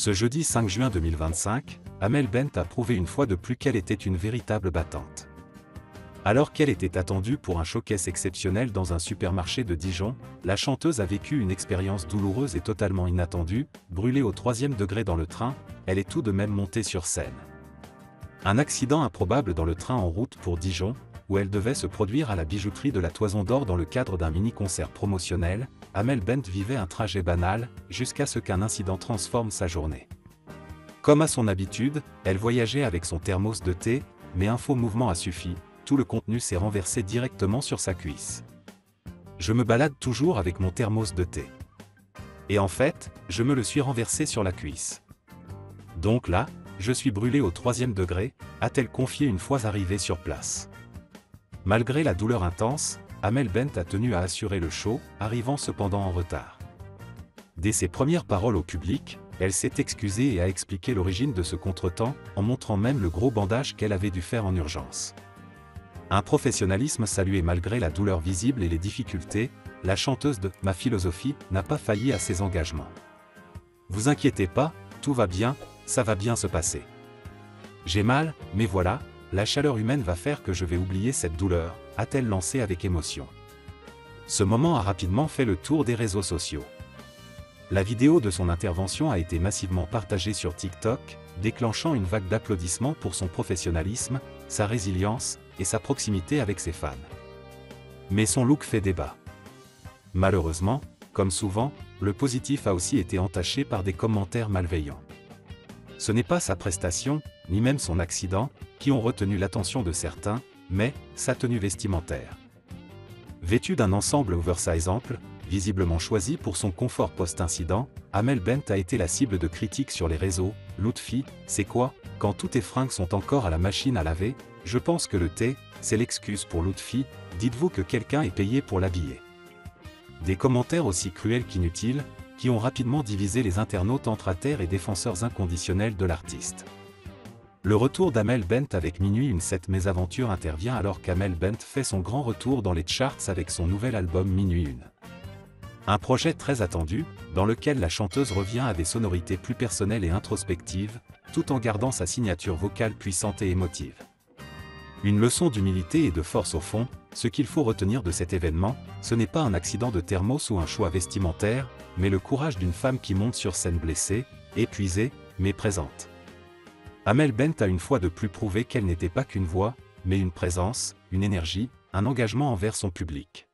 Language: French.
Ce jeudi 5 juin 2025, Amel Bent a prouvé une fois de plus qu'elle était une véritable battante. Alors qu'elle était attendue pour un showcase exceptionnel dans un supermarché de Dijon, la chanteuse a vécu une expérience douloureuse et totalement inattendue. Brûlée au 3e degré dans le train, elle est tout de même montée sur scène. Un accident improbable dans le train en route pour Dijon, où elle devait se produire à la bijouterie de la Toison d'Or dans le cadre d'un mini-concert promotionnel. Amel Bent vivait un trajet banal, jusqu'à ce qu'un incident transforme sa journée. Comme à son habitude, elle voyageait avec son thermos de thé, mais un faux mouvement a suffi, tout le contenu s'est renversé directement sur sa cuisse. Je me balade toujours avec mon thermos de thé. Et en fait, je me le suis renversé sur la cuisse. Donc là, je suis brûlée au 3e degré, a-t-elle confié une fois arrivée sur place. Malgré la douleur intense, Amel Bent a tenu à assurer le show, arrivant cependant en retard. Dès ses premières paroles au public, elle s'est excusée et a expliqué l'origine de ce contretemps, en montrant même le gros bandage qu'elle avait dû faire en urgence. Un professionnalisme salué malgré la douleur visible et les difficultés, la chanteuse de « Ma philosophie » n'a pas failli à ses engagements. « Vous inquiétez pas, tout va bien, ça va bien se passer. J'ai mal, mais voilà, la chaleur humaine va faire que je vais oublier cette douleur », a-t-elle lancé avec émotion. Ce moment a rapidement fait le tour des réseaux sociaux. La vidéo de son intervention a été massivement partagée sur TikTok, déclenchant une vague d'applaudissements pour son professionnalisme, sa résilience et sa proximité avec ses fans. Mais son look fait débat. Malheureusement, comme souvent, le positif a aussi été entaché par des commentaires malveillants. Ce n'est pas sa prestation, ni même son accident, qui ont retenu l'attention de certains, mais sa tenue vestimentaire. Vêtue d'un ensemble oversize ample, visiblement choisi pour son confort post-incident, Amel Bent a été la cible de critiques sur les réseaux. « L'outfit, c'est quoi, quand tous tes fringues sont encore à la machine à laver? Je pense que le thé, c'est l'excuse pour l'outfit, dites-vous que quelqu'un est payé pour l'habiller. » Des commentaires aussi cruels qu'inutiles, qui ont rapidement divisé les internautes entre haters et défenseurs inconditionnels de l'artiste. Le retour d'Amel Bent avec Minuit Une. Cette mésaventure intervient alors qu'Amel Bent fait son grand retour dans les charts avec son nouvel album Minuit Une. Un projet très attendu, dans lequel la chanteuse revient à des sonorités plus personnelles et introspectives, tout en gardant sa signature vocale puissante et émotive. Une leçon d'humilité et de force au fond. Ce qu'il faut retenir de cet événement, ce n'est pas un accident de thermos ou un choix vestimentaire, mais le courage d'une femme qui monte sur scène blessée, épuisée, mais présente. Amel Bent a une fois de plus prouvé qu'elle n'était pas qu'une voix, mais une présence, une énergie, un engagement envers son public.